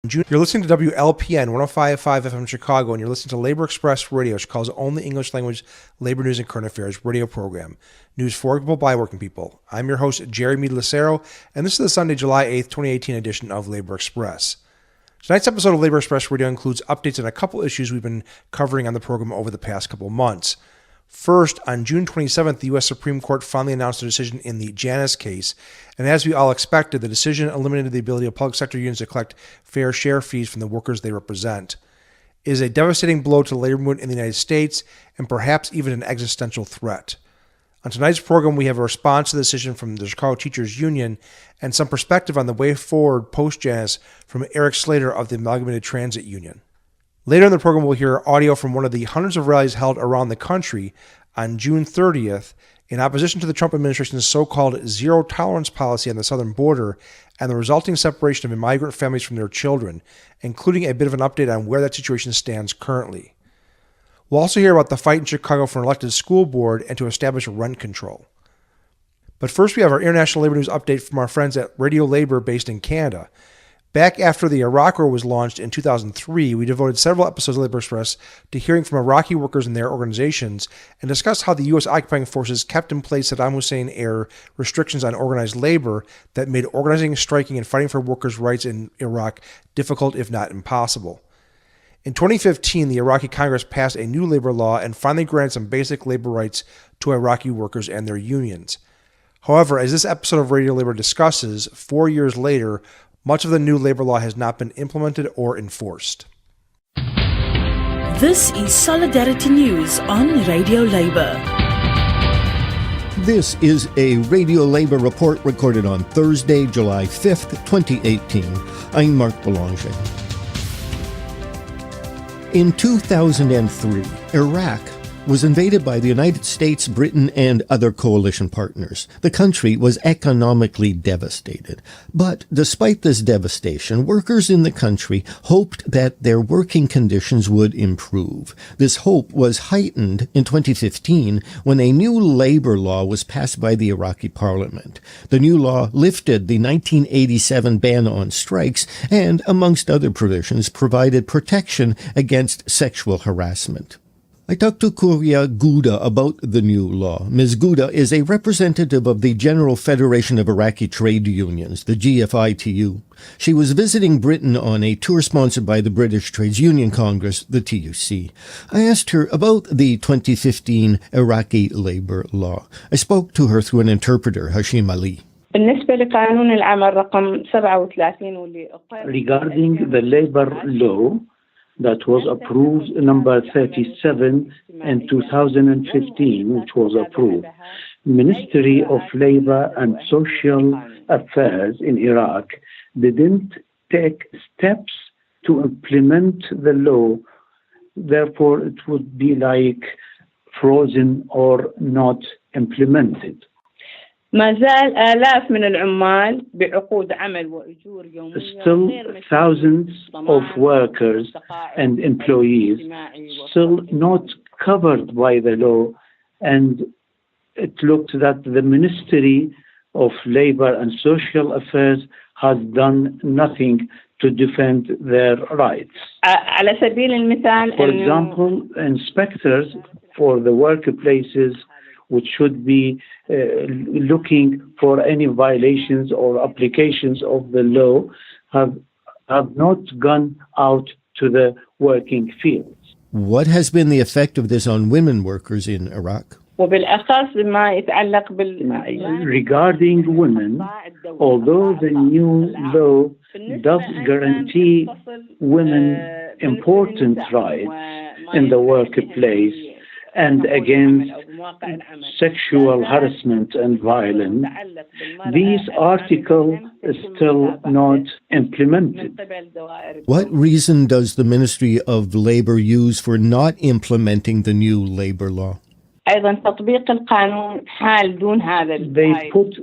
You're listening to WLPN 105.5 FM Chicago, and you're listening to Labor Express Radio, Chicago's only English-language labor news and current affairs radio program. News for people by working people. I'm your host, Jeremy Lucero, and this is the Sunday, July 8th, 2018 edition of Labor Express. Tonight's episode of Labor Express Radio includes updates on a couple issues we've been covering on the program over the past couple months. First, on June 27th, the U.S. Supreme Court finally announced a decision in the Janus case, and as we all expected, the decision eliminated the ability of public sector unions to collect fair share fees from the workers they represent. It is a devastating blow to the labor movement in the United States, and perhaps even an existential threat. On tonight's program, we have a response to the decision from the Chicago Teachers Union and some perspective on the way forward post-Janus from Erek Slater of the Amalgamated Transit Union. Later in the program, we'll hear audio from one of the hundreds of rallies held around the country on June 30th in opposition to the Trump administration's so-called zero-tolerance policy on the southern border and the resulting separation of migrant families from their children, including a bit of an update on where that situation stands currently. We'll also hear about the fight in Chicago for an elected school board and to establish rent control. But first, we have our international labor news update from our friends at Radio Labor based in Canada. Back after the Iraq War was launched in 2003, we devoted several episodes of Labor Express to hearing from Iraqi workers and their organizations and discussed how the U.S. occupying forces kept in place Saddam Hussein-era restrictions on organized labor that made organizing, striking, and fighting for workers' rights in Iraq difficult, if not impossible. In 2015, the Iraqi Congress passed a new labor law and finally granted some basic labor rights to Iraqi workers and their unions. However, as this episode of Radio Labor discusses, 4 years later, much of the new labor law has not been implemented or enforced. This is Solidarity News on Radio Labor. This is a Radio Labor report recorded on Thursday, July 5th, 2018. I'm Mark Boulanger. In 2003, Iraq was invaded by the United States, Britain, and other coalition partners. The country was economically devastated. But despite this devastation, workers in the country hoped that their working conditions would improve. This hope was heightened in 2015 when a new labor law was passed by the Iraqi parliament. The new law lifted the 1987 ban on strikes and, amongst other provisions, provided protection against sexual harassment. I talked to Kuria Gouda about the new law. Ms. Gouda is a representative of the General Federation of Iraqi Trade Unions, the GFITU. She was visiting Britain on a tour sponsored by the British Trades Union Congress, the TUC. I asked her about the 2015 Iraqi labor law. I spoke to her through an interpreter, Hashim Ali. Regarding the labor law that was approved, number 37 in 2015, which was approved. Ministry of Labor and Social Affairs in Iraq didn't take steps to implement the law. Therefore, it would be like frozen or not implemented. Still, thousands of workers and employees still not covered by the law, and it looked that the Ministry of Labor and Social Affairs has done nothing to defend their rights. For example, inspectors for the workplaces which should be looking for any violations or applications of the law have not gone out to the working fields. What has been the effect of this on women workers in Iraq? Regarding women, although the new law does guarantee women important rights in the workplace and against sexual harassment and violence, these articles are still not implemented. What reason does the Ministry of Labor use for not implementing the new labor law? They put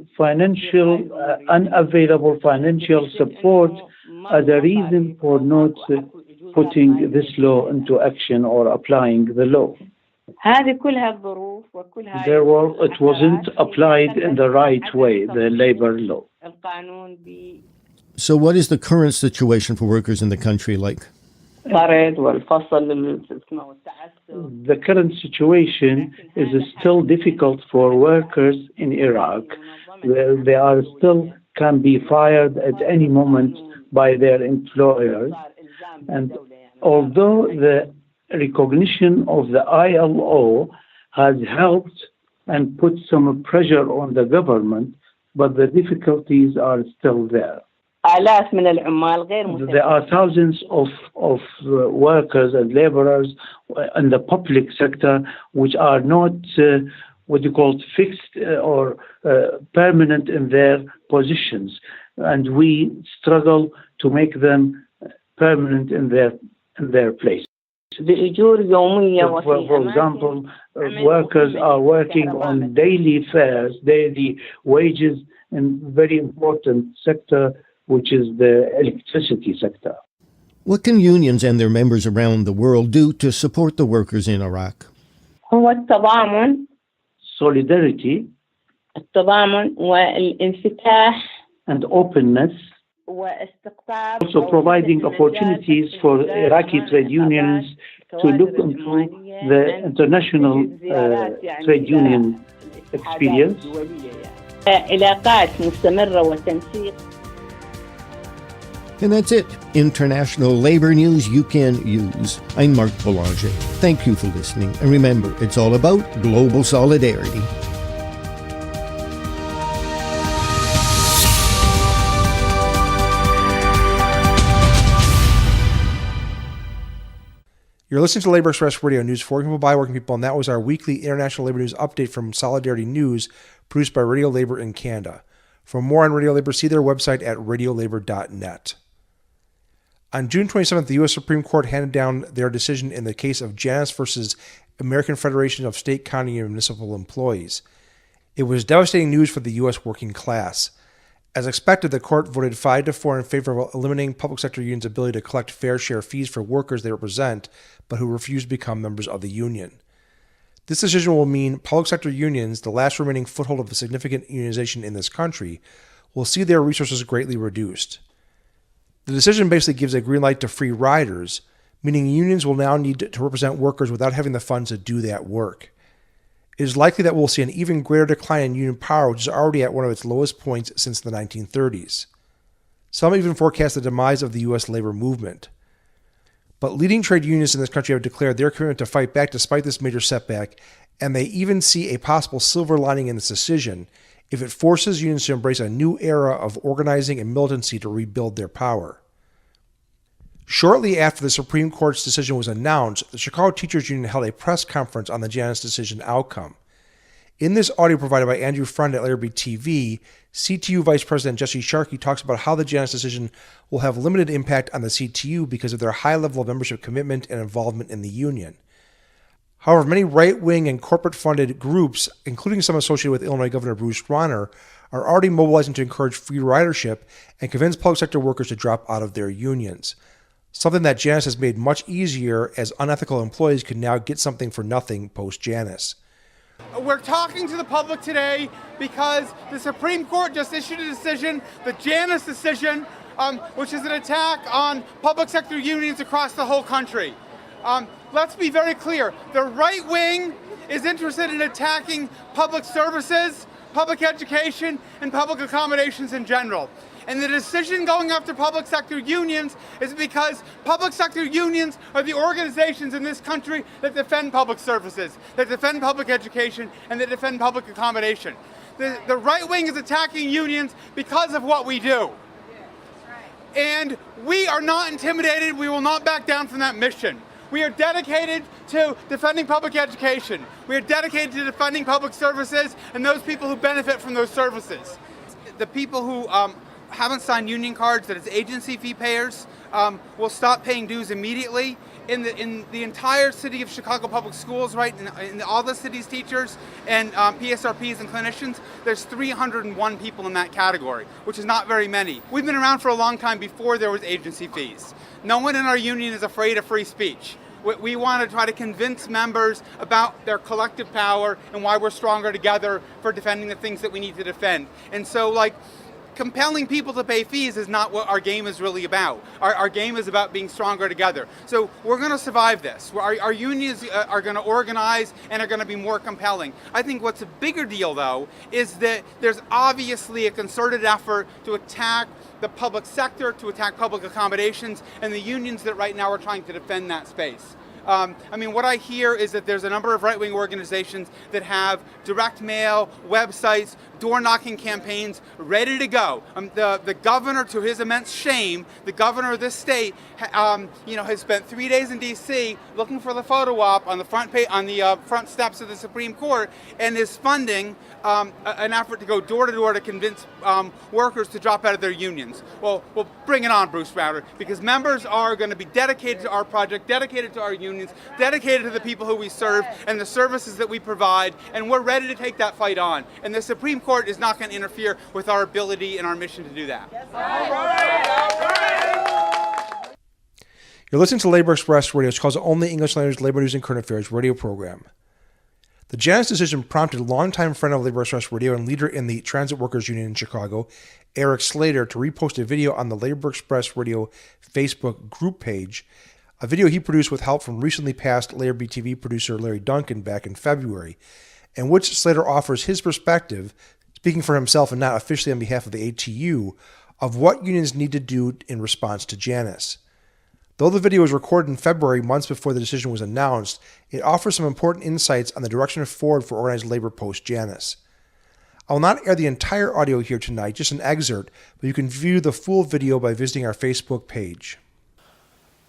unavailable financial support as a reason for not putting this law into action or applying the law. It wasn't applied in the right way, the labor law. So what is the current situation for workers in the country like? The current situation is still difficult for workers in Iraq. They are still can be fired at any moment by their employers. And although the recognition of the ILO has helped and put some pressure on the government, but the difficulties are still there. There are thousands of workers and laborers in the public sector which are not fixed or permanent in their positions, and we struggle to make them permanent in their place. For example, workers are working on daily fares, daily wages in very important sector, which is the electricity sector. What can unions and their members around the world do to support the workers in Iraq? Solidarity and openness, also providing opportunities for Iraqi trade unions to look into the international trade union experience. And that's it. International labor news you can use. I'm Mark Boulanger. Thank you for listening. And remember, it's all about global solidarity. You're listening to Labor Express Radio News for working people by working people, and that was our weekly International Labor News update from Solidarity News, produced by Radio Labor in Canada. For more on Radio Labor, see their website at radiolabor.net. On June 27th, the U.S. Supreme Court handed down their decision in the case of Janus versus American Federation of State, County, and Municipal Employees. It was devastating news for the U.S. working class. As expected, the court voted 5-4 in favor of eliminating public sector unions' ability to collect fair share fees for workers they represent, but who refuse to become members of the union. This decision will mean public sector unions, the last remaining foothold of a significant unionization in this country, will see their resources greatly reduced. The decision basically gives a green light to free riders, meaning unions will now need to represent workers without having the funds to do that work. It is likely that we'll see an even greater decline in union power, which is already at one of its lowest points since the 1930s. Some even forecast the demise of the U.S. labor movement. But leading trade unions in this country have declared their commitment to fight back despite this major setback, and they even see a possible silver lining in this decision if it forces unions to embrace a new era of organizing and militancy to rebuild their power. Shortly after the Supreme Court's decision was announced, the Chicago Teachers Union held a press conference on the Janus decision outcome. In this audio provided by Andrew Friend at Larrabee TV, CTU Vice President Jesse Sharkey talks about how the Janus decision will have limited impact on the CTU because of their high level of membership commitment and involvement in the union. However, many right-wing and corporate-funded groups, including some associated with Illinois Governor Bruce Rauner, are already mobilizing to encourage free ridership and convince public sector workers to drop out of their unions, something that Janus has made much easier as unethical employees can now get something for nothing post-Janus. We're talking to the public today because the Supreme Court just issued a decision, the Janus decision, which is an attack on public sector unions across the whole country. Let's be very clear. The right wing is interested in attacking public services, public education, and public accommodations in general. And the decision going after public sector unions is because public sector unions are the organizations in this country that defend public services, that defend public education, and that defend public accommodation. The right wing is attacking unions because of what we do. And we are not intimidated. We will not back down from that mission. We are dedicated to defending public education. We are dedicated to defending public services and those people who benefit from those services. The people who haven't signed union cards, that is agency fee payers, will stop paying dues immediately. In the entire city of Chicago Public Schools, right, in all the city's teachers and PSRPs and clinicians, there's 301 people in that category, which is not very many. We've been around for a long time before there was agency fees. No one in our union is afraid of free speech. We want to try to convince members about their collective power and why we're stronger together for defending the things that we need to defend. And so, compelling people to pay fees is not what our game is really about. Our game is about being stronger together. So we're going to survive this. Our unions are going to organize and are going to be more compelling. I think what's a bigger deal, though, is that there's obviously a concerted effort to attack the public sector, to attack public accommodations, and the unions that right now are trying to defend that space. I mean, what I hear is that there's a number of right-wing organizations that have direct mail, websites, door-knocking campaigns ready to go. The governor, to his immense shame, the governor of this state, has spent 3 days in D.C. looking for the photo op on the front steps of the Supreme Court, and is funding an effort to go door to door to convince workers to drop out of their unions. Well, bring it on, Bruce Browder, because members are going to be dedicated to our project, dedicated to our unions, dedicated to the people who we serve and the services that we provide, and we're ready to take that fight on. And the Supreme Court is not going to interfere with our ability and our mission to do that. You're listening to Labor Express Radio, which calls the only English language labor news and current affairs radio program. The Janus decision prompted longtime friend of Labor Express Radio and leader in the Transit Workers Union in Chicago, Erek Slater, to repost a video on the Labor Express Radio Facebook group page, a video he produced with help from recently passed Labor BTV producer Larry Duncan back in February, in which Slater offers his perspective, speaking for himself and not officially on behalf of the ATU, of what unions need to do in response to Janus. Though the video was recorded in February, months before the decision was announced, it offers some important insights on the direction forward for organized labor post-Janus. I will not air the entire audio here tonight, just an excerpt, but you can view the full video by visiting our Facebook page.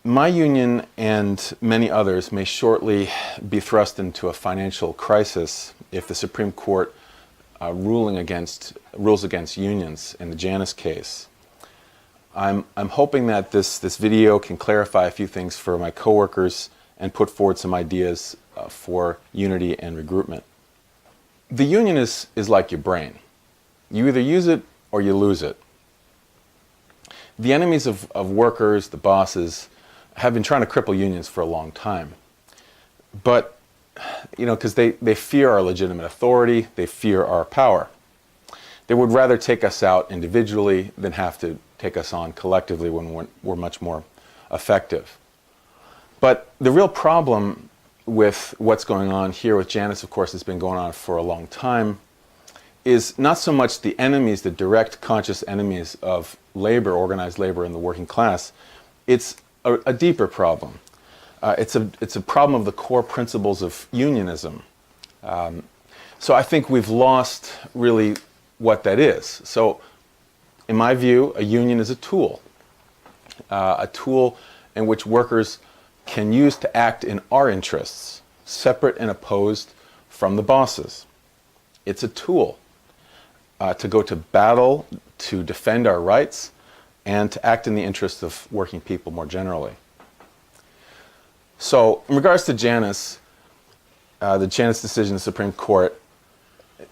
My union and many others may shortly be thrust into a financial crisis if the Supreme Court rules against unions in the Janus case. I'm hoping that this video can clarify a few things for my coworkers and put forward some ideas for unity and regroupment. The union is like your brain. You either use it or you lose it. The enemies of workers, the bosses, have been trying to cripple unions for a long time. But, because they fear our legitimate authority, they fear our power. They would rather take us out individually than have to take us on collectively when we're much more effective. But the real problem with what's going on here with Janus, of course, has been going on for a long time, is not so much the enemies, the direct conscious enemies of labor, organized labor in the working class. It's a deeper problem. It's a problem of the core principles of unionism. So I think we've lost really what that is. So in my view, a union is a tool in which workers can use to act in our interests, separate and opposed from the bosses. It's a tool to go to battle, to defend our rights, and to act in the interests of working people more generally. So in regards to Janus, the Janus decision of the Supreme Court,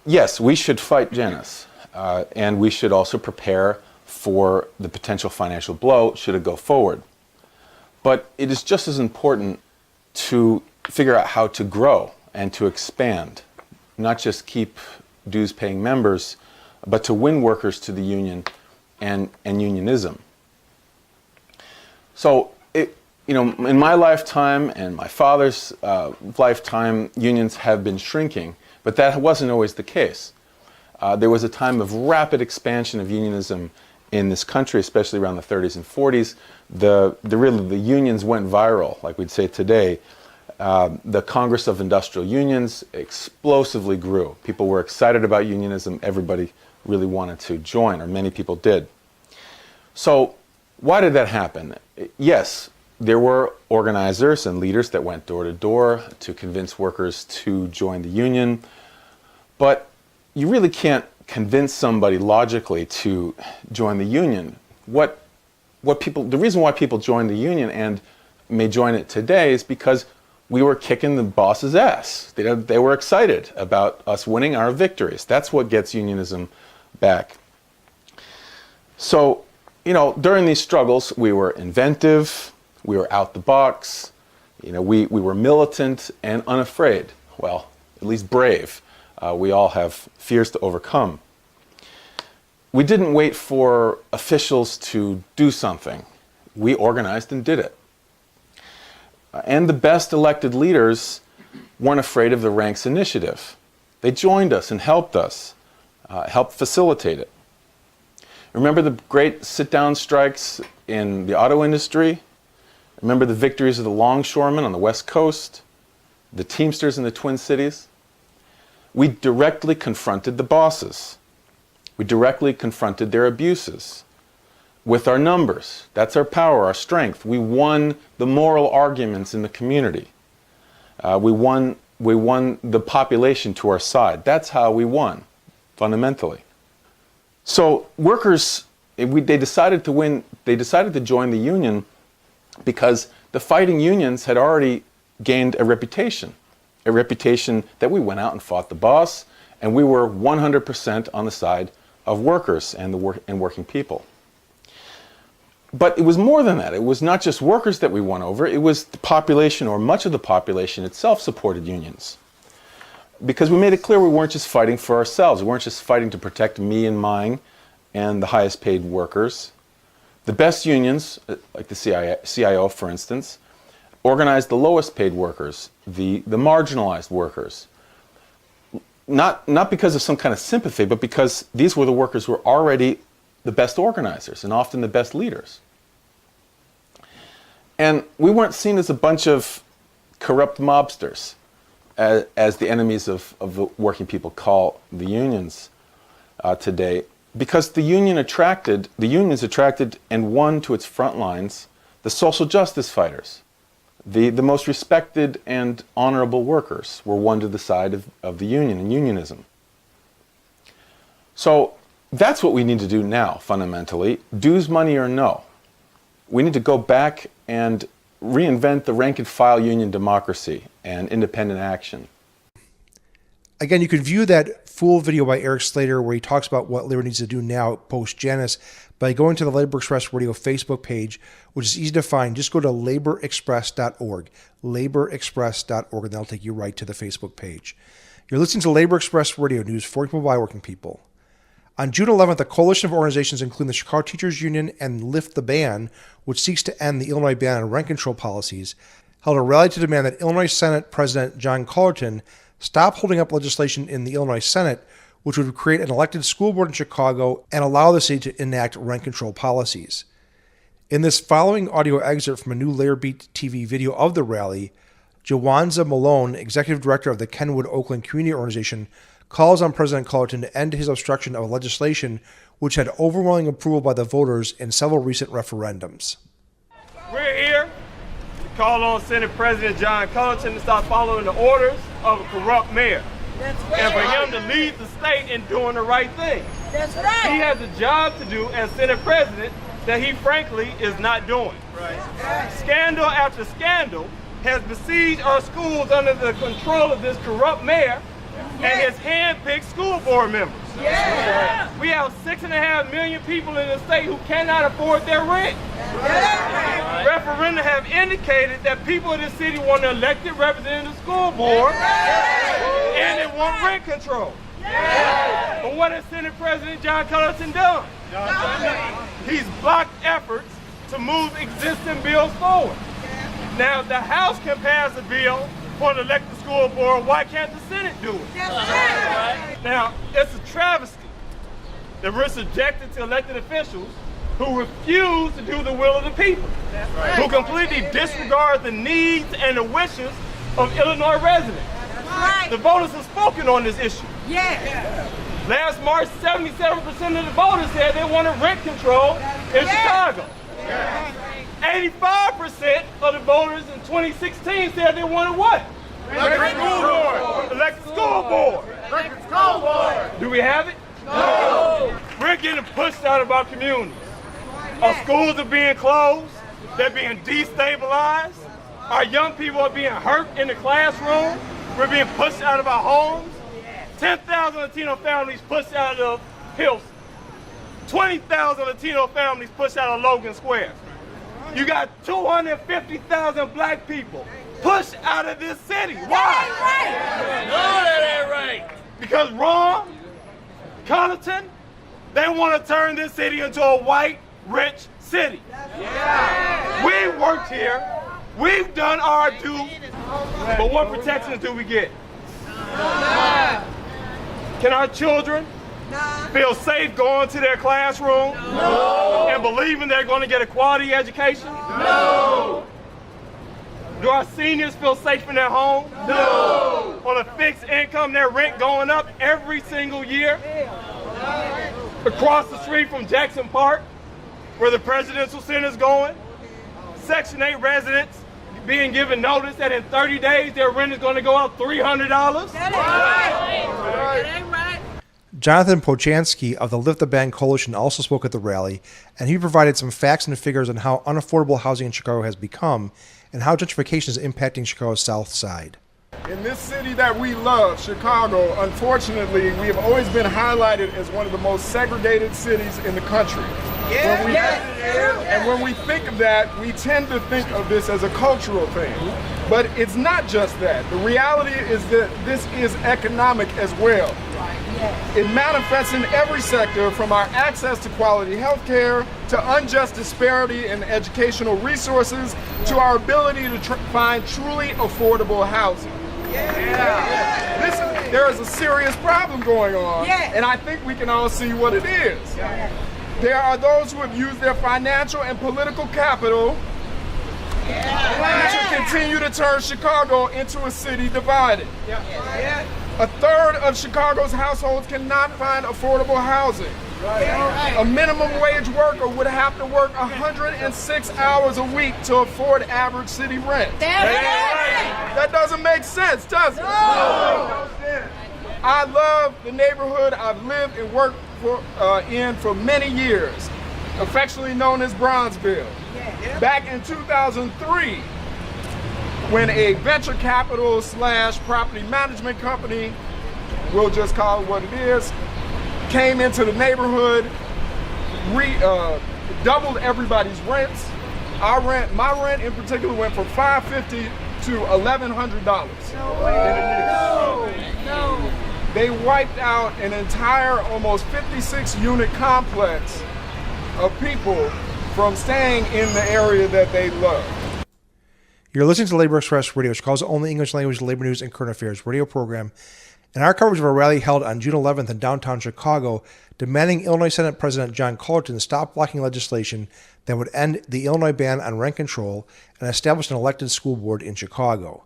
yes, we should fight Janus, and we should also prepare for the potential financial blow should it go forward. But it is just as important to figure out how to grow and to expand, not just keep dues-paying members, but to win workers to the union and unionism. So, in my lifetime and my father's lifetime, unions have been shrinking, but that wasn't always the case. There was a time of rapid expansion of unionism in this country, especially around the 30s and 40s. The unions went viral, like we'd say today. The Congress of Industrial Unions explosively grew. People were excited about unionism. Everybody really wanted to join, or many people did. So why did that happen? Yes, there were organizers and leaders that went door to door to convince workers to join the union, but you really can't convince somebody logically to join the union. The reason why people join the union and may join it today is because we were kicking the boss's ass. They were excited about us winning our victories. That's what gets unionism back. So, during these struggles, we were inventive, we were out the box, we were militant and unafraid. Well, at least brave. We all have fears to overcome. We didn't wait for officials to do something. We organized and did it. And the best elected leaders weren't afraid of the ranks initiative. They joined us and helped us, helped facilitate it. Remember the great sit-down strikes in the auto industry? Remember the victories of the longshoremen on the West Coast? The Teamsters in the Twin Cities? We directly confronted the bosses. We directly confronted their abuses with our numbers. That's our power, our strength. We won the moral arguments in the community. We won the population to our side. That's how we won, fundamentally. So workers, they decided to win. They decided to join the union because the fighting unions had already gained a reputation that we went out and fought the boss, and we were 100% on the side of workers and working people. But it was more than that. It was not just workers that we won over. It was the population, or much of the population itself, supported unions. Because we made it clear we weren't just fighting for ourselves. We weren't just fighting to protect me and mine and the highest paid workers. The best unions, like the CIO, for instance, organized the lowest paid workers, the marginalized workers. Not because of some kind of sympathy, but because these were the workers who were already the best organizers and often the best leaders. And we weren't seen as a bunch of corrupt mobsters, as the enemies of the working people call the unions today, because the unions attracted and won to its front lines the social justice fighters. The most respected and honorable workers were won to the side of the union and unionism. So that's what we need to do now, fundamentally. Dues money or no. We need to go back and reinvent the rank and file union democracy and independent action. Again, you can view that full video by Erek Slater where he talks about what labor needs to do now post-Janus by going to the Labor Express Radio Facebook page, which is easy to find. Just go to laborexpress.org, laborexpress.org, and that'll take you right to the Facebook page. You're listening to Labor Express Radio News for people by working people. On June 11th, a coalition of organizations, including the Chicago Teachers Union and Lift the Ban, which seeks to end the Illinois ban on rent control policies, held a rally to demand that Illinois Senate President John Collerton stop holding up legislation in the Illinois Senate, which would create an elected school board in Chicago and allow the city to enact rent control policies. In this following audio excerpt from a new Layer Beat TV video of the rally, Jawanza Malone, executive director of the Kenwood Oakland Community Organization, calls on President Collerton to end his obstruction of legislation which had overwhelming approval by the voters in several recent referendums. We're here to call on Senate President John Collerton to stop following the orders of a corrupt mayor. That's right. And for him to lead the state in doing the right thing. That's right. He has a job to do as Senate President that he frankly is not doing. Right. Scandal after scandal has besieged our schools under the control of this corrupt mayor and his hand-picked school board members. Yeah. We have 6.5 million people in the state who cannot afford their rent. Yeah. Referenda have indicated that people in the city want an elected representative of the school board and they want rent control. Yeah. But what has Senate President John Collerton done? He's blocked efforts to move existing bills forward. Now, the House can pass a bill for an elected school board. Why can't the Senate do it? Right. Now, it's a travesty that we're subjected to elected officials who refuse to do the will of the people, who completely disregard the needs and the wishes of Illinois residents. Right. The voters have spoken on this issue. Yeah. Last March, 77% of the voters said they wanted rent control in Chicago. Yeah. 85% of the voters in 2016 said they wanted what? Elected school board. Elected school board. Elected school board. Do we have it? No. We're getting pushed out of our communities. Our schools are being closed. They're being destabilized. Our young people are being hurt in the classroom. We're being pushed out of our homes. 10,000 Latino families pushed out of Hilton. 20,000 Latino families pushed out of Logan Square. You got 250,000 black people pushed out of this city. Why? No, that ain't right. Because Ron Collerton They want to turn this city into a white, rich city. Yeah. We worked here. We've done our due. But what protections do we get? Can our children feel safe going to their classroom and believing they're going to get a quality education? No. Do our seniors feel safe in their home? No. On a fixed income, their rent going up every single year? Across the street from Jackson Park, where the presidential center is going, Section 8 residents being given notice that in 30 days their rent is going to go up $300? That ain't right. Jonathan Pochansky of the Lift the Ban Coalition also spoke at the rally, and he provided some facts and figures on how unaffordable housing in Chicago has become and how gentrification is impacting Chicago's south side. In this city that we love, Chicago, unfortunately, we have always been highlighted as one of the most segregated cities in the country. And when we think of that, we tend to think of this as a cultural thing. But it's not just that. The reality is that this is economic as well. It manifests in every sector, from our access to quality health care, to unjust disparity in educational resources, to our ability to find truly affordable housing. There is a serious problem going on, and I think we can all see what it is. There are those who have used their financial and political capital to continue to turn Chicago into a city divided. A third of Chicago's households cannot find affordable housing. A minimum wage worker would have to work 106 hours a week to afford average city rent. That doesn't make sense, does it? No. I love the neighborhood I've lived and worked in for many years, affectionately known as Bronzeville. Back in 2003, when a venture capital / property management company, we'll just call it what it is, came into the neighborhood, doubled everybody's rents. My rent in particular went from $550 to $1,100 in a year. They wiped out an entire almost 56-unit complex of people from staying in the area that they love. You're listening to Labor Express Radio, Chicago's only English language labor news and current affairs radio program, and our coverage of a rally held on June 11th in downtown Chicago demanding Illinois Senate President John Cullerton stop blocking legislation that would end the Illinois ban on rent control and establish an elected school board in Chicago.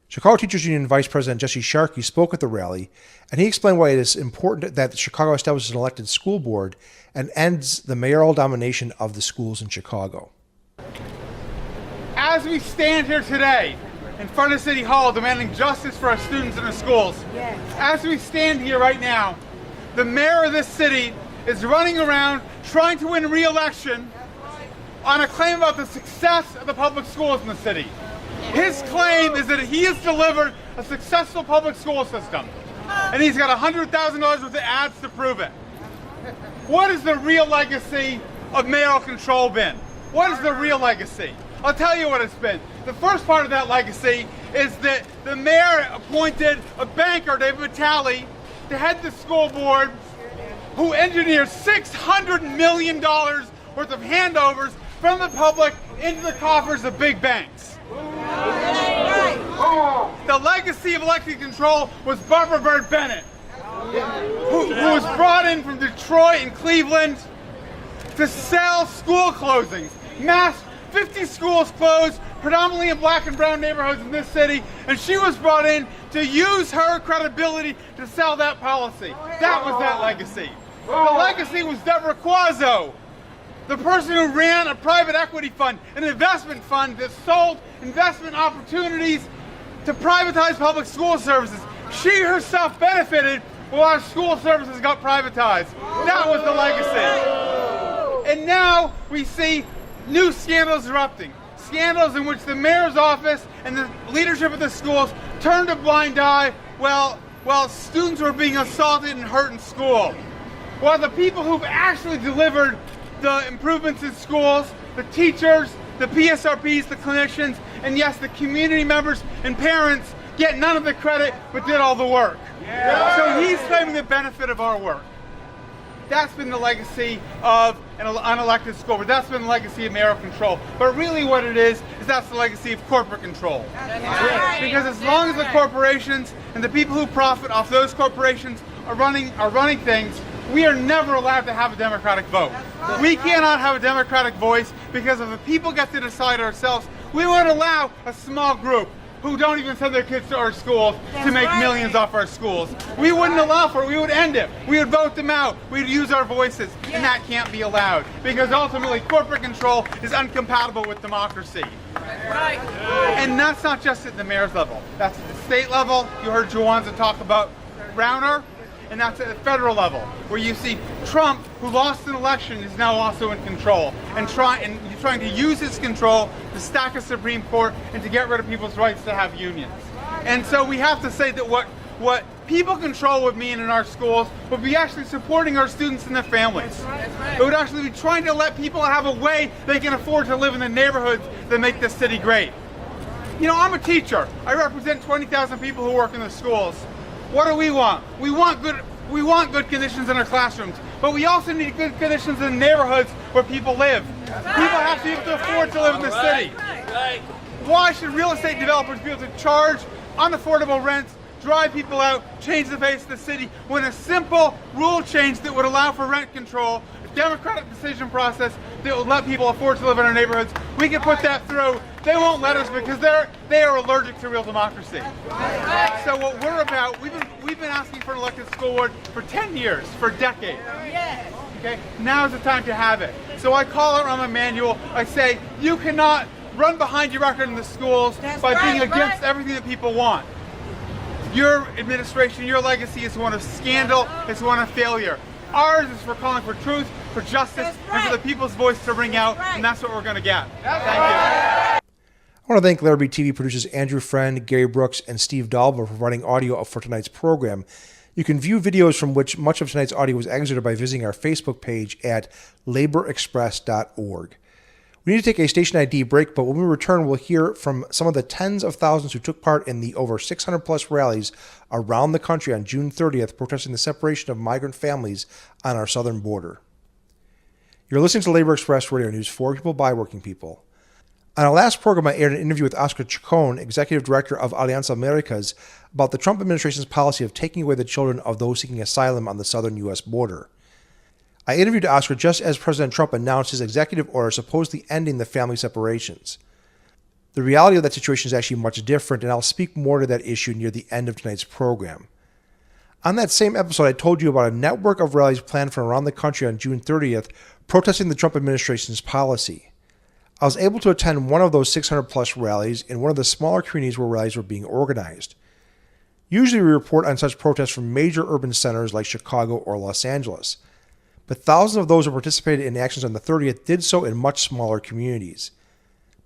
Chicago Teachers Union Vice President Jesse Sharkey spoke at the rally, and he explained why it is important that Chicago establishes an elected school board and ends the mayoral domination of the schools in Chicago. As we stand here today in front of City Hall demanding justice for our students in our schools, as we stand here right now, the mayor of this city is running around trying to win re-election on a claim about the success of the public schools in the city. His claim is that he has delivered a successful public school system, and he's got $100,000 worth of ads to prove it. What is the real legacy of mayoral control been? What is the real legacy? I'll tell you what it's been. The first part of that legacy is that the mayor appointed a banker, David Vitale, to head the school board, who engineered $600 million worth of handovers from the public into the coffers of big banks. The legacy of elected control was Barbara Byrd Bennett, who was brought in from Detroit and Cleveland to sell school closings. 50 schools closed, predominantly in black and brown neighborhoods in this city, and she was brought in to use her credibility to sell that policy. That was that legacy. The legacy was Deborah Quazzo, the person who ran a private equity fund, an investment fund that sold investment opportunities to privatize public school services. She herself benefited while our school services got privatized. That was the legacy. And now we see new scandals erupting. Scandals in which the mayor's office and the leadership of the schools turned a blind eye while students were being assaulted and hurt in school. While the people who've actually delivered the improvements in schools, the teachers, the PSRPs, the clinicians, and yes, the community members and parents get none of the credit but did all the work. So he's claiming the benefit of our work. That's been the legacy of an unelected school board. That's been the legacy of mayoral control. But really what it is that's the legacy of corporate control. Because as long as the corporations and the people who profit off those corporations are running things, we are never allowed to have a democratic vote. We cannot have a democratic voice because if the people get to decide ourselves, we won't allow a small group who don't even send their kids to our schools to make millions off our schools. We wouldn't allow for it. We would end it. We would vote them out. We'd use our voices. And that can't be allowed because ultimately corporate control is incompatible with democracy. Right. And that's not just at the mayor's level. That's at the state level. You heard Juwanza talk about Rauner. And that's at the federal level, where you see Trump, who lost an election, is now also in control and trying to use his control to stack a Supreme Court and to get rid of people's rights to have unions. And so we have to say that what people control would mean in our schools would be actually supporting our students and their families. It would actually be trying to let people have a way they can afford to live in the neighborhoods that make this city great. You know, I'm a teacher. I represent 20,000 people who work in the schools. What do? We want good conditions in our classrooms, but we also need good conditions in the neighborhoods where people live. People have to be able to afford to live in the city. Why should real estate developers be able to charge unaffordable rents, drive people out, change the face of the city, when a simple rule change that would allow for rent control, a democratic decision process that would let people afford to live in our neighborhoods, we can put that through. They won't let us because they are allergic to real democracy. So what we're about, we've been asking for an elected school board for 10 years, for decades. Okay, now is the time to have it. So I call it Rahm Emanuel. I say you cannot run behind your record in the schools by being against everything that people want. Your administration, your legacy is one of scandal. It's one of failure. Ours is for calling for truth, for justice, and for the people's voice to ring out, and that's what we're going to get. Thank you. I want to thank Larrabee TV producers Andrew Friend, Gary Brooks, and Steve Dalba for providing audio for tonight's program. You can view videos from which much of tonight's audio was excerpted by visiting our Facebook page at laborexpress.org. We need to take a station ID break, but when we return, we'll hear from some of the tens of thousands who took part in the over 600 plus rallies around the country on June 30th, protesting the separation of migrant families on our southern border. You're listening to Labor Express Radio News for people by working people. On our last program, I aired an interview with Oscar Chacon, Executive Director of Alianza Americas, about the Trump administration's policy of taking away the children of those seeking asylum on the southern U.S. border. I interviewed Oscar just as President Trump announced his executive order supposedly ending the family separations. The reality of that situation is actually much different, and I'll speak more to that issue near the end of tonight's program. On that same episode, I told you about a network of rallies planned from around the country on June 30th, protesting the Trump administration's policy. I was able to attend one of those 600-plus rallies in one of the smaller communities where rallies were being organized. Usually we report on such protests from major urban centers like Chicago or Los Angeles, but thousands of those who participated in actions on the 30th did so in much smaller communities.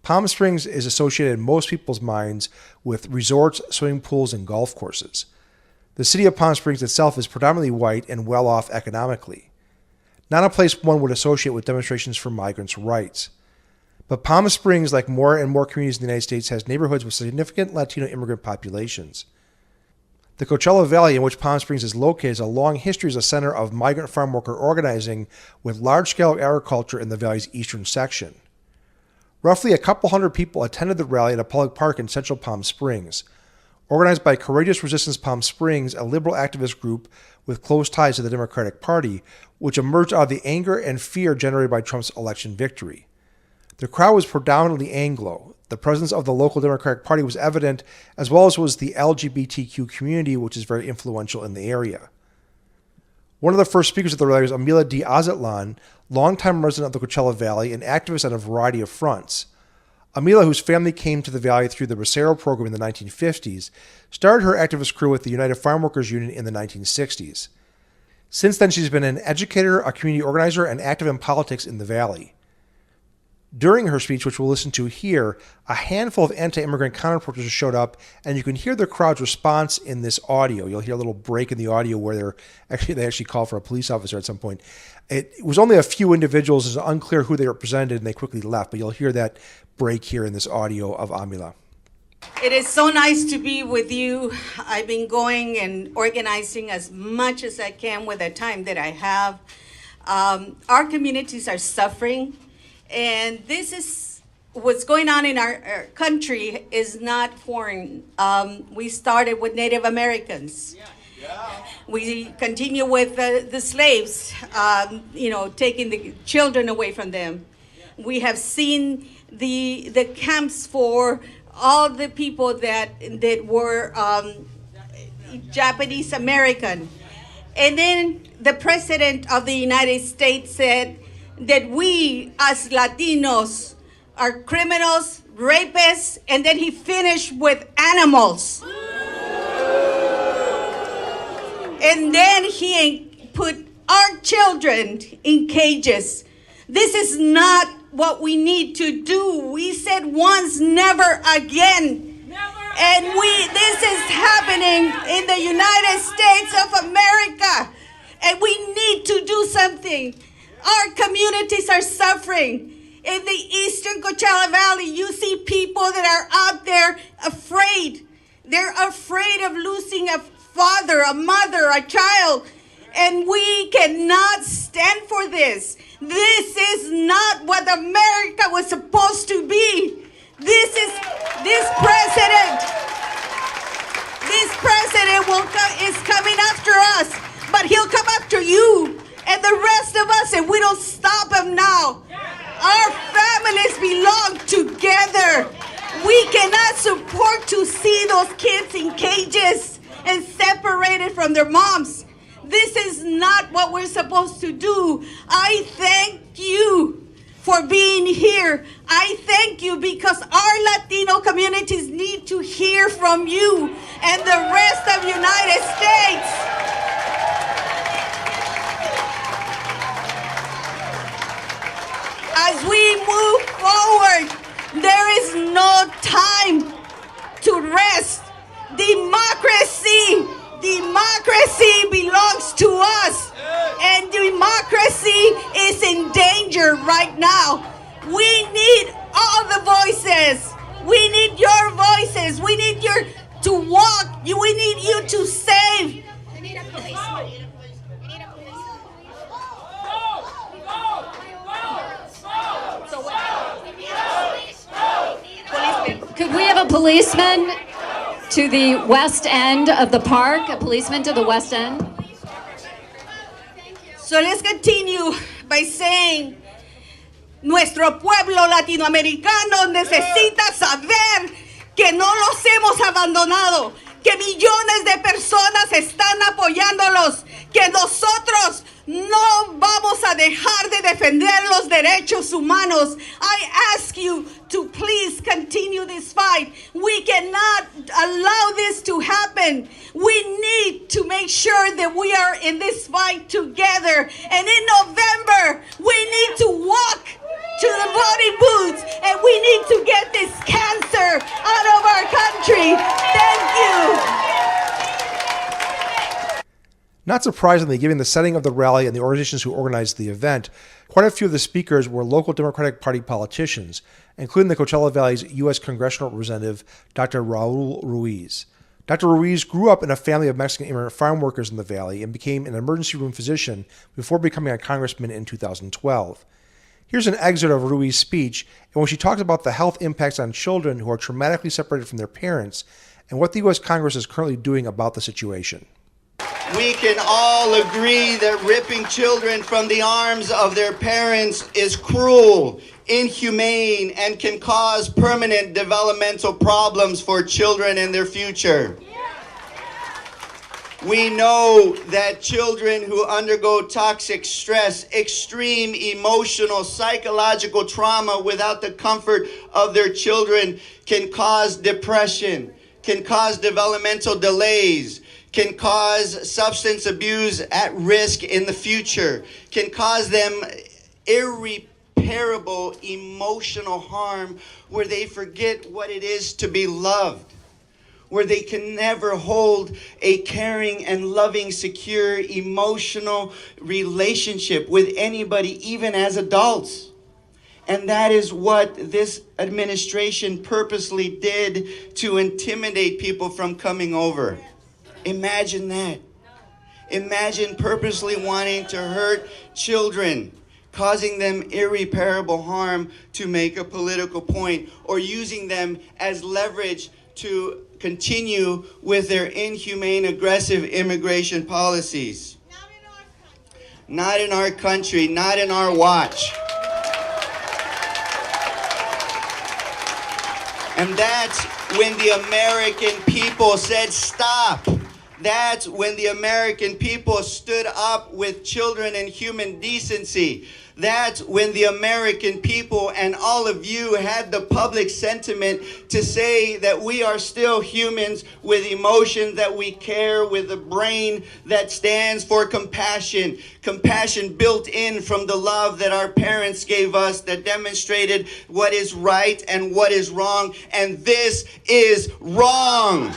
Palm Springs is associated in most people's minds with resorts, swimming pools, and golf courses. The city of Palm Springs itself is predominantly white and well off economically. Not a place one would associate with demonstrations for migrants' rights. But Palm Springs, like more and more communities in the United States, has neighborhoods with significant Latino immigrant populations. The Coachella Valley, in which Palm Springs is located, has a long history as a center of migrant farm worker organizing with large-scale agriculture in the valley's eastern section. Roughly a couple hundred people attended the rally at a public park in central Palm Springs. Organized by Courageous Resistance Palm Springs, a liberal activist group with close ties to the Democratic Party, which emerged out of the anger and fear generated by Trump's election victory. The crowd was predominantly Anglo. The presence of the local Democratic Party was evident, as well as was the LGBTQ community, which is very influential in the area. One of the first speakers at the rally was Amila D. Azatlan, longtime resident of the Coachella Valley and activist on a variety of fronts. Amila, whose family came to the valley through the Bracero program in the 1950s, started her activist career with the United Farm Workers Union in the 1960s. Since then, she's been an educator, a community organizer, and active in politics in the valley. During her speech, which we'll listen to here, a handful of anti-immigrant counter-protesters showed up, and you can hear the crowd's response in this audio. You'll hear a little break in the audio where they actually call for a police officer at some point. It was only a few individuals. It's unclear who they represented, and they quickly left, but you'll hear that break here in this audio of Amila. It is so nice to be with you. I've been going and organizing as much as I can with the time that I have. Our communities are suffering, and this is what's going on in our country is not foreign. We started with Native Americans. We continue with the slaves, taking the children away from them. We have seen the camps for all the people that were Japanese American. And then the President of the United States said that we as Latinos are criminals, rapists, and then he finished with animals. And then he put our children in cages. This is not what we need to do. We said once, never again. And this is happening in the United States of America. And we need to do something. Our communities are suffering. In the eastern Coachella Valley, you see people that are out there afraid. They're afraid of losing a father, a mother, a child. And we cannot stand for this. This is not what America was supposed to be. This president is coming after us, but he'll come after you and the rest of us if we don't stop him now. Our families belong together. We cannot support to see those kids in cages and separated from their moms. This is not what we're supposed to do. I thank you for being here. I thank you because our Latino communities need to hear from you and the rest of the United States. As we move forward, there is no time to rest. Democracy belongs to us, and democracy is in danger right now. We need all the voices. We need your voices. We need you to walk. We need you to save. We need a policeman. We need a policeman. Could we have a policeman to the west end of the park? A policeman to the west end? So let's continue by saying, nuestro pueblo latinoamericano necesita saber que no los hemos abandonado, que millones de personas están apoyándolos, que nosotros no vamos a dejar de defender los derechos humanos. I ask you to please continue this fight. We cannot allow this to happen. We need to make sure that we are in this fight together. And in November, we need to walk to the voting booths, and we need to get this cancer out of our country. Thank you. Not surprisingly, given the setting of the rally and the organizations who organized the event, quite a few of the speakers were local Democratic Party politicians, including the Coachella Valley's U.S. Congressional Representative, Dr. Raul Ruiz. Dr. Ruiz grew up in a family of Mexican immigrant farm workers in the valley and became an emergency room physician before becoming a congressman in 2012. Here's an excerpt of Ruiz's speech, in which she talks about the health impacts on children who are traumatically separated from their parents and what the U.S. Congress is currently doing about the situation. We can all agree that ripping children from the arms of their parents is cruel, inhumane, and can cause permanent developmental problems for children and their future. We know that children who undergo toxic stress, extreme emotional, psychological trauma without the comfort of their children can cause depression, can cause developmental delays, can cause substance abuse at risk in the future, can cause them irreparable emotional harm where they forget what it is to be loved, where they can never hold a caring and loving, secure, emotional relationship with anybody, even as adults. And that is what this administration purposely did to intimidate people from coming over. Imagine that. Imagine purposely wanting to hurt children, causing them irreparable harm to make a political point, or using them as leverage to continue with their inhumane, aggressive immigration policies. Not in our country, not in our watch. And that's when the American people said stop. That's when the American people stood up with children and human decency. That's when the American people and all of you had the public sentiment to say that we are still humans with emotions, that we care, with a brain that stands for compassion. Compassion built in from the love that our parents gave us, that demonstrated what is right and what is wrong. And this is wrong.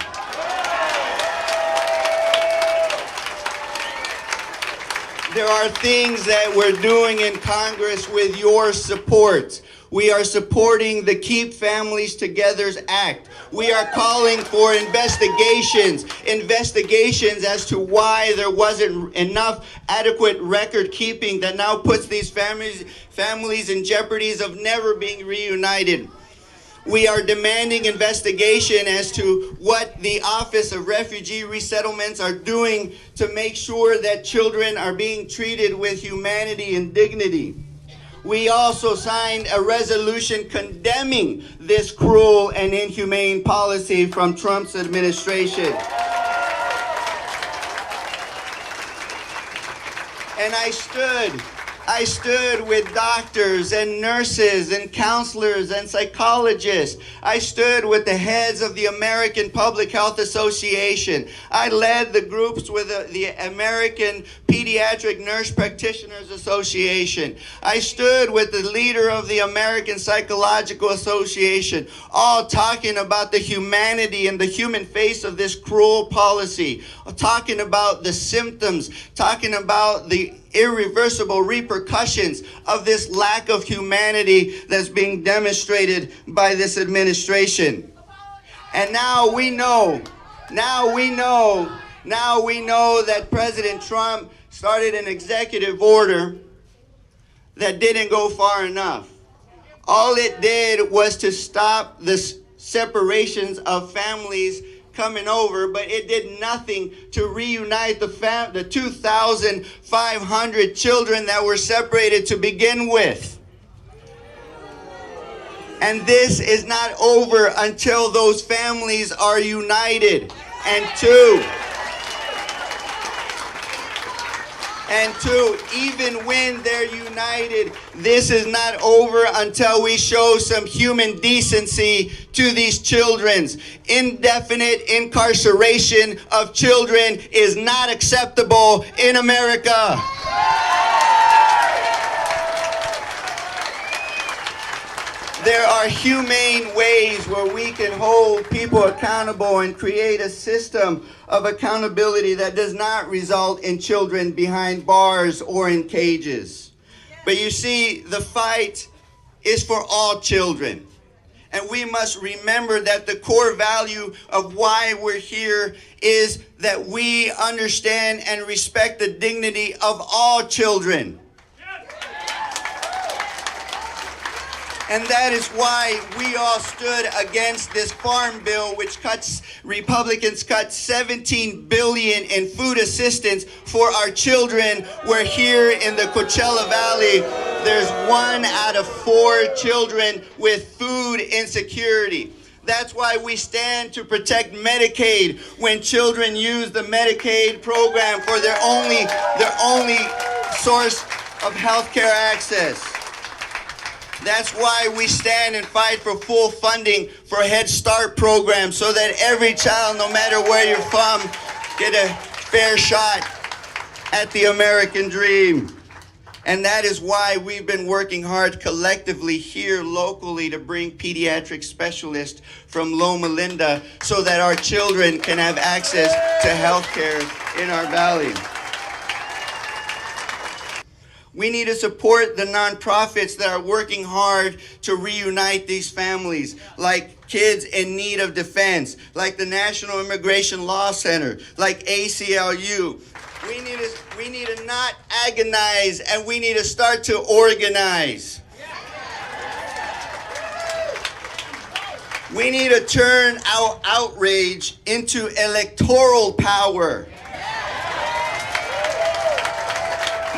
There are things that we're doing in Congress with your support. We are supporting the Keep Families Together's Act. We are calling for investigations as to why there wasn't enough adequate record keeping that now puts these families in jeopardies of never being reunited. We are demanding investigation as to what the Office of Refugee Resettlements are doing to make sure that children are being treated with humanity and dignity. We also signed a resolution condemning this cruel and inhumane policy from Trump's administration. And I stood with doctors and nurses and counselors and psychologists. I stood with the heads of the American Public Health Association. I led the groups with the American Pediatric Nurse Practitioners Association. I stood with the leader of the American Psychological Association, all talking about the humanity and the human face of this cruel policy, talking about the symptoms, talking about the irreversible repercussions of this lack of humanity that's being demonstrated by this administration. And now we know that President Trump started an executive order that didn't go far enough. All it did was to stop the separations of families coming over, but it did nothing to reunite the 2,500 children that were separated to begin with. And this is not over until those families are united. And two, even when they're united, this is not over until we show some human decency to these children. Indefinite incarceration of children is not acceptable in America. There are humane ways where we can hold people accountable and create a system of accountability that does not result in children behind bars or in cages. But you see, the fight is for all children. And we must remember that the core value of why we're here is that we understand and respect the dignity of all children. And that is why we all stood against this farm bill, which Republicans cut $17 billion in food assistance for our children, where here in the Coachella Valley, there's 1 out of 4 children with food insecurity. That's why we stand to protect Medicaid when children use the Medicaid program for their only source of health care access. That's why we stand and fight for full funding for Head Start programs so that every child, no matter where you're from, get a fair shot at the American dream. And that is why we've been working hard collectively here locally to bring pediatric specialists from Loma Linda so that our children can have access to health care in our valley. We need to support the nonprofits that are working hard to reunite these families, like Kids in Need of Defense, like the National Immigration Law Center, like ACLU. We need to not agonize, and we need to start to organize. We need to turn our outrage into electoral power.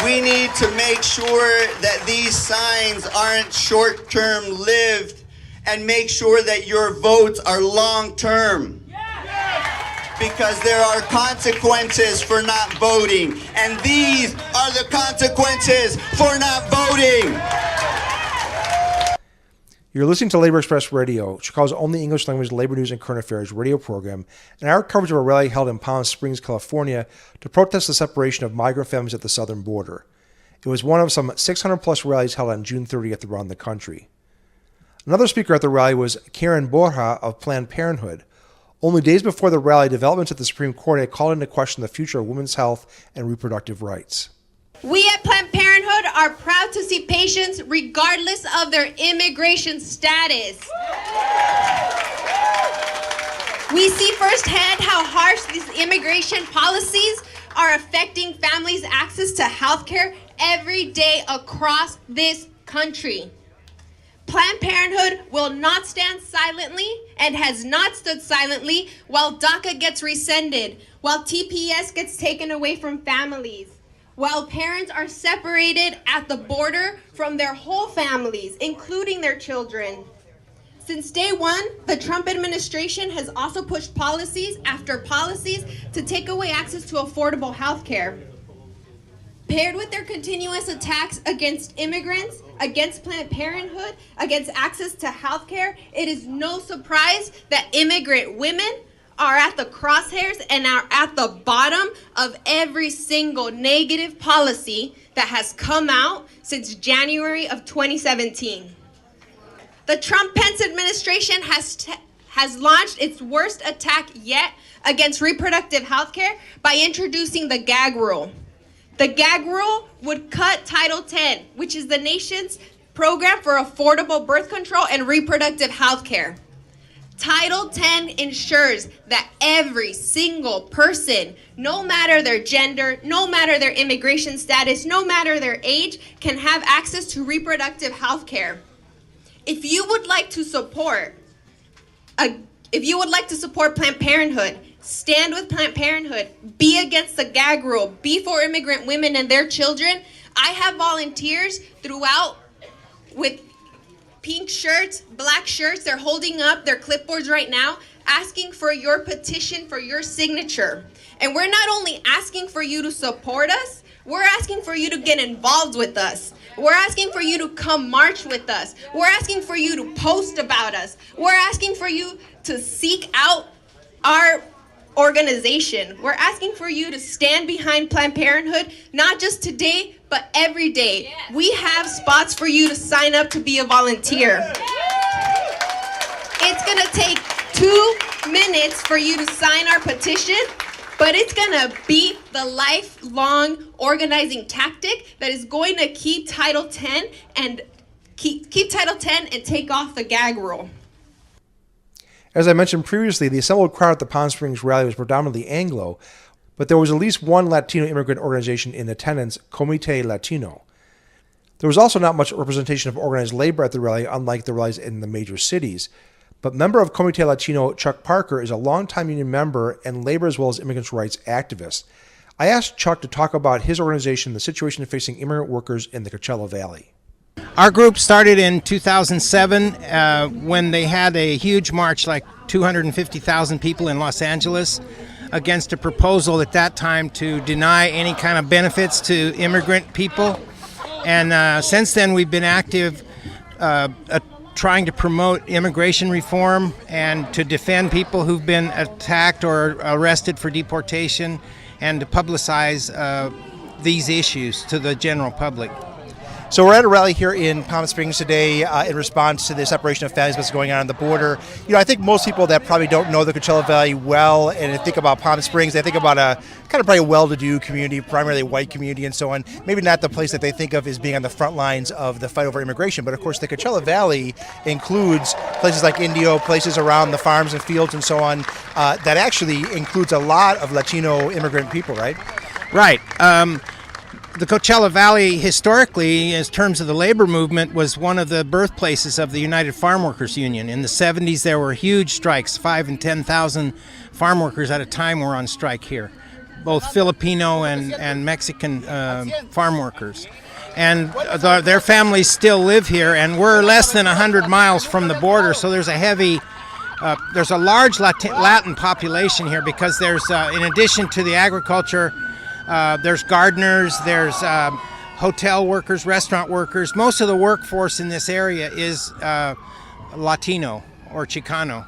We need to make sure that these signs aren't short-term lived, and make sure that your votes are long-term. Because there are consequences for not voting, and these are the consequences for not voting. You're listening to Labor Express Radio, Chicago's only English language labor news and current affairs radio program, and our coverage of a rally held in Palm Springs, California, to protest the separation of migrant families at the southern border. It was one of some 600 plus rallies held on June 30th around the country. Another speaker at the rally was Karen Borja of Planned Parenthood. Only days before the rally, developments at the Supreme Court had called into question the future of women's health and reproductive rights. We at Planned Parenthood are proud to see patients regardless of their immigration status. We see firsthand how harsh these immigration policies are affecting families' access to health care every day across this country. Planned Parenthood will not stand silently and has not stood silently while DACA gets rescinded, while TPS gets taken away from families, while parents are separated at the border from their whole families, including their children. Since day one, the Trump administration has also pushed policies after policies to take away access to affordable health care. Paired with their continuous attacks against immigrants, against Planned Parenthood, against access to health care, it is no surprise that immigrant women are at the crosshairs and are at the bottom of every single negative policy that has come out since January of 2017. The Trump-Pence administration has launched its worst attack yet against reproductive health care by introducing the gag rule. The gag rule would cut Title X, which is the nation's program for affordable birth control and reproductive health care. Title X ensures that every single person, no matter their gender, no matter their immigration status, no matter their age, can have access to reproductive health care. If you would like to support Planned Parenthood, stand with Planned Parenthood, be against the gag rule, be for immigrant women and their children. I have volunteers throughout with pink shirts, black shirts. They're holding up their clipboards right now, asking for your petition, for your signature. And we're not only asking for you to support us, we're asking for you to get involved with us. We're asking for you to come march with us. We're asking for you to post about us. We're asking for you to seek out our organization. We're asking for you to stand behind Planned Parenthood, not just today, but every day. We have spots for you to sign up to be a volunteer. It's gonna take 2 minutes for you to sign our petition, but it's gonna be the lifelong organizing tactic that is going to keep Title X and keep Title X and take off the gag rule. As I mentioned previously, the assembled crowd at the Palm Springs rally was predominantly Anglo, but there was at least one Latino immigrant organization in attendance, Comité Latino. There was also not much representation of organized labor at the rally, unlike the rallies in the major cities. But member of Comité Latino, Chuck Parker, is a longtime union member and labor as well as immigrants' rights activist. I asked Chuck to talk about his organization, the situation facing immigrant workers in the Coachella Valley. Our group started in 2007 when they had a huge march, like 250,000 people in Los Angeles, against a proposal at that time to deny any kind of benefits to immigrant people. And since then we've been active trying to promote immigration reform and to defend people who've been attacked or arrested for deportation and to publicize these issues to the general public. So we're at a rally here in Palm Springs today in response to the separation of families that's going on the border. You know, I think most people that probably don't know the Coachella Valley well and think about Palm Springs, they think about a kind of probably a well-to-do community, primarily white community and so on. Maybe not the place that they think of as being on the front lines of the fight over immigration. But of course, the Coachella Valley includes places like Indio, places around the farms and fields and so on, that actually includes a lot of Latino immigrant people, right? Right. The Coachella Valley, historically, in terms of the labor movement, was one of the birthplaces of the United Farm Workers Union. In the 70s, there were huge strikes. 5,000 and 10,000 farm workers at a time were on strike here, both Filipino and Mexican farm workers. And their families still live here, and we're less than 100 miles from the border, so there's a large Latin population here because there's, in addition to the agriculture, there's gardeners, there's hotel workers, restaurant workers. Most of the workforce in this area is Latino or Chicano.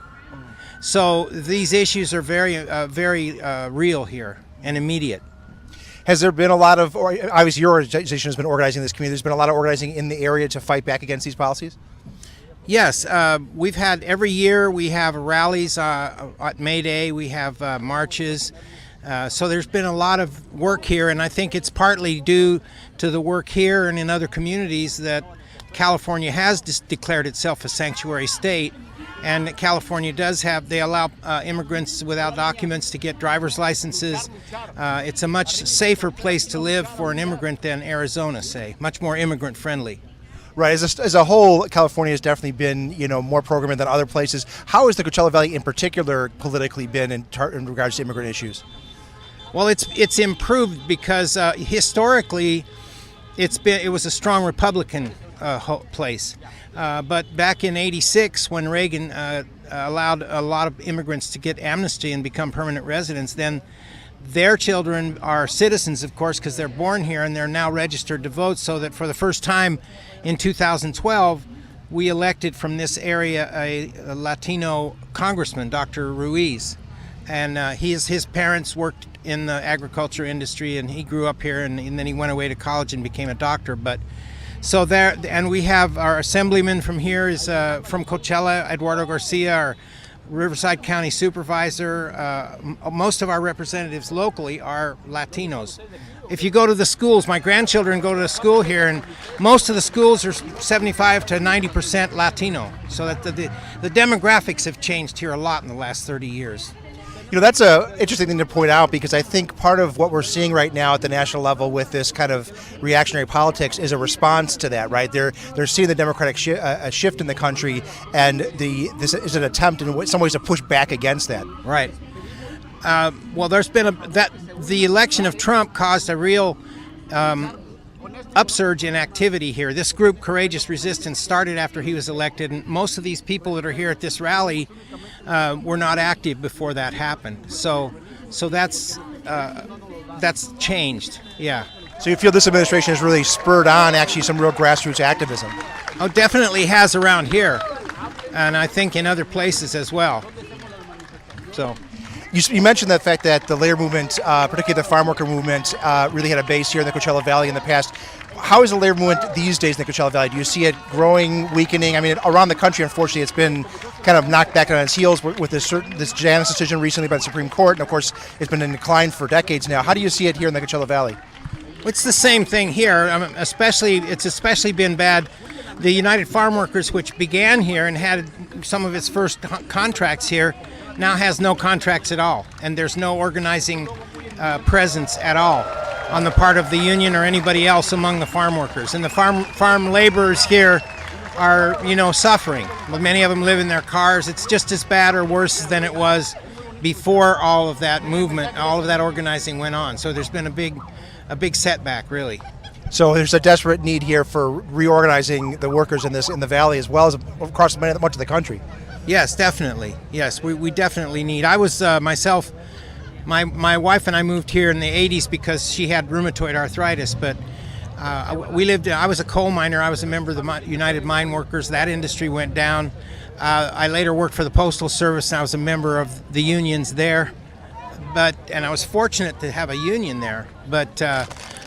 So these issues are very real here and immediate. Has there been a lot of, obviously your organization has been organizing this community, there's been a lot of organizing in the area to fight back against these policies? Yes, we've had, every year we have rallies at May Day, we have marches. So there's been a lot of work here, and I think it's partly due to the work here and in other communities that California has declared itself a sanctuary state, and California does have, they allow immigrants without documents to get driver's licenses. It's a much safer place to live for an immigrant than Arizona, say, much more immigrant friendly. Right. As a whole, California has definitely been, more programmed than other places. How has the Coachella Valley in particular politically been in regards to immigrant issues? Well, it's improved because historically it was a strong Republican place. But back in '86, when Reagan allowed a lot of immigrants to get amnesty and become permanent residents, then their children are citizens, of course, because they're born here and they're now registered to vote, so that for the first time in 2012, we elected from this area a Latino congressman, Dr. Ruiz. And his parents worked in the agriculture industry, and he grew up here, and then he went away to college and became a doctor. But so there, and we have our assemblyman from here is from Coachella, Eduardo Garcia, our Riverside County supervisor. Most of our representatives locally are Latinos. If you go to the schools, my grandchildren go to the school here, and most of the schools are 75 to 90% Latino. So that the demographics have changed here a lot in the last 30 years. That's an interesting thing to point out, because I think part of what we're seeing right now at the national level with this kind of reactionary politics is a response to that, right? They're seeing the democratic shift in the country, and this is an attempt in some ways to push back against that. Right. Well, there's been the election of Trump caused a real upsurge in activity here. This group, Courageous Resistance, started after he was elected, and most of these people that are here at this rally were not active before that happened. So that's changed. Yeah. So you feel this administration has really spurred on actually some real grassroots activism? Oh, definitely has around here, and I think in other places as well. So. You mentioned the fact that the labor movement, particularly the farm worker movement, really had a base here in the Coachella Valley in the past. How is the labor movement these days in the Coachella Valley? Do you see it growing, weakening? I mean, around the country, unfortunately, it's been kind of knocked back on its heels with this Janus decision recently by the Supreme Court, and of course, it's been in decline for decades now. How do you see it here in the Coachella Valley? It's the same thing here. It's especially been bad. The United Farm Workers, which began here and had some of its first contracts here, now has no contracts at all, and there's no organizing presence at all on the part of the union or anybody else among the farm workers. And the farm laborers here are, suffering. Many of them live in their cars. It's just as bad or worse than it was before all of that movement, all of that organizing went on. So there's been a big setback, really. So there's a desperate need here for reorganizing the workers in the valley as well as across much of the country. Yes, definitely. Yes, we definitely need. I was myself, my wife and I moved here in the 80s because she had rheumatoid arthritis, but I was a coal miner. I was a member of the United Mine Workers. That industry went down. I later worked for the Postal Service, and I was a member of the unions there. And I was fortunate to have a union there. But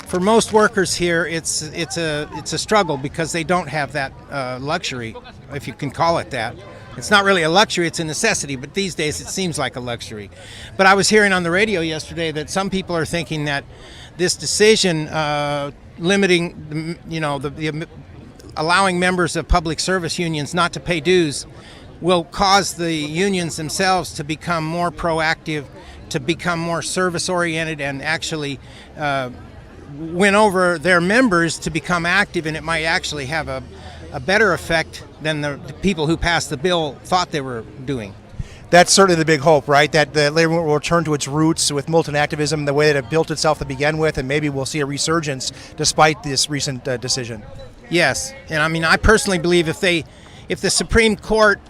for most workers here, it's a struggle because they don't have that luxury, if you can call it that. It's not really a luxury, it's a necessity, but these days it seems like a luxury. But I was hearing on the radio yesterday that some people are thinking that this decision limiting, allowing members of public service unions not to pay dues will cause the unions themselves to become more proactive to become more service-oriented and actually win over their members to become active, and it might actually have a better effect than the people who passed the bill thought they were doing. That's certainly the big hope, right? That the labor movement will return to its roots with militant activism, the way that it built itself to begin with, and maybe we'll see a resurgence despite this recent decision. Yes, and I mean, I personally believe if the Supreme Court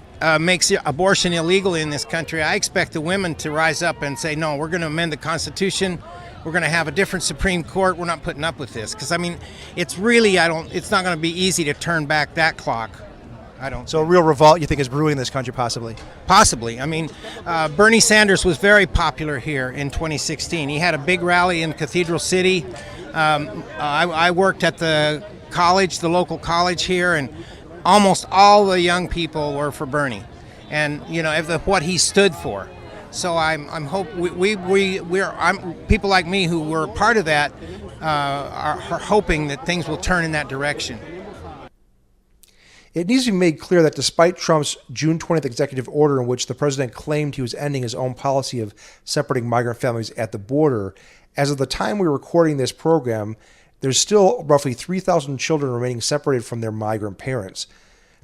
makes abortion illegal in this country, I expect the women to rise up and say, no, we're going to amend the Constitution. We're going to have a different Supreme Court. We're not putting up with this. Because, I mean, it's not going to be easy to turn back that clock. So a real revolt, you think, is brewing in this country, possibly? Possibly. I mean, Bernie Sanders was very popular here in 2016. He had a big rally in Cathedral City. I worked at the college, the local college here, and almost all the young people were for Bernie, and what he stood for. So I'm people like me who were part of that are hoping that things will turn in that direction. It needs to be made clear that despite Trump's June 20th executive order in which the president claimed he was ending his own policy of separating migrant families at the border, as of the time we were recording this program, there's still roughly 3,000 children remaining separated from their migrant parents.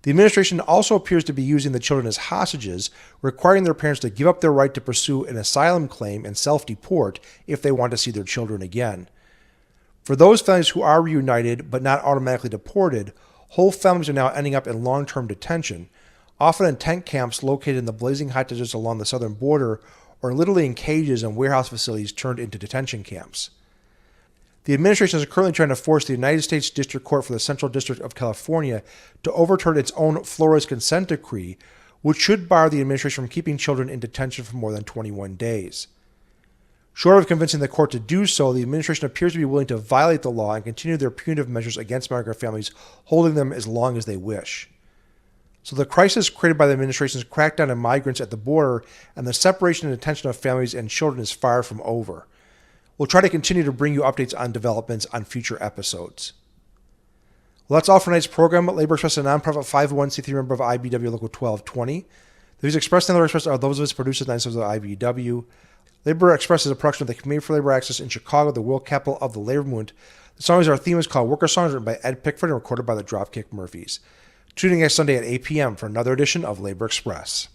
The administration also appears to be using the children as hostages, requiring their parents to give up their right to pursue an asylum claim and self-deport if they want to see their children again. For those families who are reunited but not automatically deported, whole families are now ending up in long-term detention, often in tent camps located in the blazing hot deserts along the southern border, or literally in cages and warehouse facilities turned into detention camps. The administration is currently trying to force the United States District Court for the Central District of California to overturn its own Flores consent decree, which should bar the administration from keeping children in detention for more than 21 days. Short of convincing the court to do so, the administration appears to be willing to violate the law and continue their punitive measures against migrant families, holding them as long as they wish. So the crisis created by the administration's crackdown on migrants at the border and the separation and detention of families and children is far from over. We'll try to continue to bring you updates on developments on future episodes. Well, that's all for tonight's program. Labor Express is a nonprofit 501c3 member of IBW Local 1220. The views expressed and other expressed are those of its producers and of the IBW. Labor Express is a production of the Committee for Labor Access in Chicago, the world capital of the labor movement. The song our theme is called Worker Songs, written by Ed Pickford and recorded by the Dropkick Murphys. Tune in next Sunday at 8 p.m. for another edition of Labor Express.